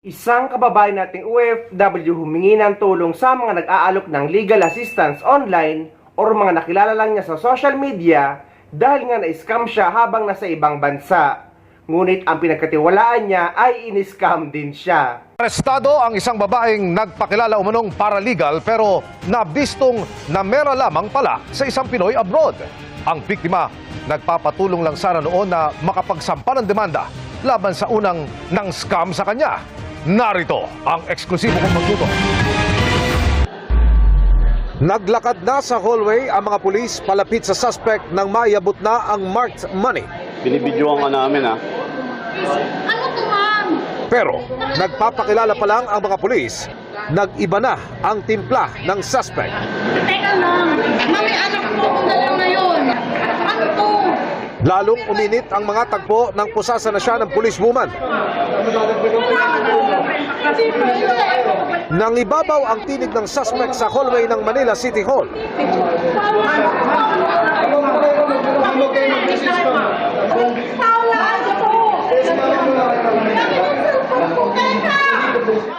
Isang kababayan nating OFW humingi ng tulong sa mga nag-aalok ng legal assistance online o mga nakilala lang niya sa social media dahil nga na-scam siya habang nasa ibang bansa. Ngunit ang pinagkatiwalaan niya ay in-scam din siya. Arestado ang isang babaeng nagpakilala umanong paralegal pero nabistong na mera lamang pala sa isang Pinoy abroad. Ang biktima nagpapatulong lang sana noon na makapagsampa ng demanda laban sa unang nang scam sa kanya. Narito ang eksklusibo kong magtuto. Naglakad na sa hallway ang mga pulis palapit sa suspect nang maiyabot na ang marked money. Binibidyoan ka namin ha. Ano to, ma'am? Pero nagpapakilala pa lang ang mga pulis, nag-iba na ang timpla ng suspect. Teka lang. Mami, anak ko na lang ngayon. Ano to? Lalong uminit ang mga tagpo ng pusasa na siya ng policewoman. Nang ibabaw ang tinig ng suspect sa hallway ng Manila City Hall.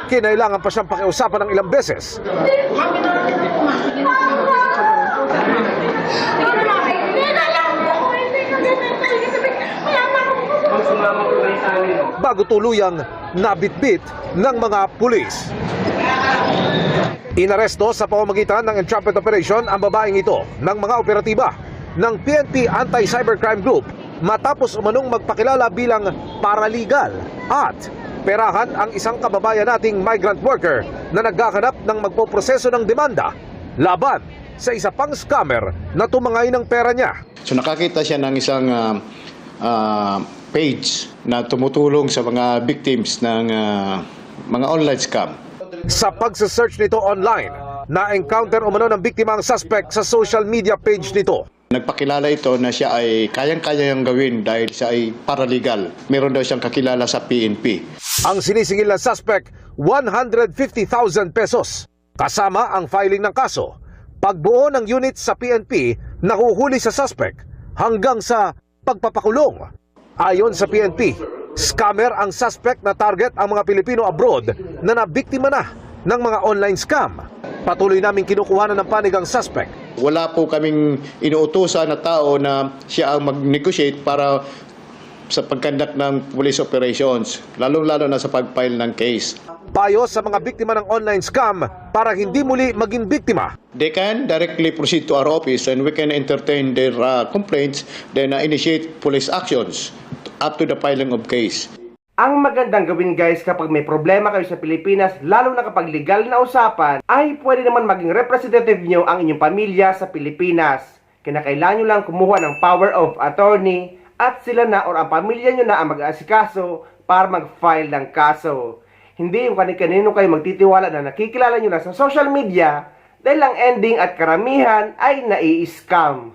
Kinailangan pa siyang pakiusapan ng ilang beses. Bago tuluyang nabitbit ng mga pulis. Inaresto sa pamamagitan ng entrapment operation ang babaeng ito ng mga operatiba ng PNP Anti-Cybercrime Group matapos umanong magpakilala bilang paralegal at perahan ang isang kababayan nating migrant worker na naghahanap ng magpoproseso ng demanda laban sa isa pang scammer na tumangay ng pera niya. So nakakita siya ng isang page na tumutulong sa mga victims ng mga online scam. Sa pagsasearch nito online, na-encounter umano ng biktima ang suspect sa social media page nito. Nagpakilala ito na siya ay kayang-kaya niyang gawin dahil siya ay paralegal. Meron daw siyang kakilala sa PNP. Ang sinisingil ng suspect, 150,000 pesos. Kasama ang filing ng kaso. Pagbuo ng unit sa PNP, nahuhuli sa suspect hanggang sa pagpapakulong. Ayon sa PNP, scammer ang suspect na target ang mga Pilipino abroad na nabiktima na ng mga online scam. Patuloy naming kinukuhanan ng panig ang suspect. Wala po kaming inuutusan na tao na siya ang mag-negotiate para sa pagkandak ng police operations, lalong-lalo na sa pag-file ng case. Payo sa mga biktima ng online scam para hindi muli maging biktima. They can directly proceed to our office and we can entertain their complaints, then initiate police actions up to the filing of case. Ang magandang gawin guys kapag may problema kayo sa Pilipinas, lalo na kapag legal na usapan, ay pwede naman maging representative nyo ang inyong pamilya sa Pilipinas. Kinakailangan nyo lang kumuha ng power of attorney at sila na o ang pamilya nyo na ang mag-aasikaso para mag-file ng kaso. Hindi yung kanino kayo magtitiwala na nakikilala nyo na sa social media dahil ang ending at karamihan ay nai-scam.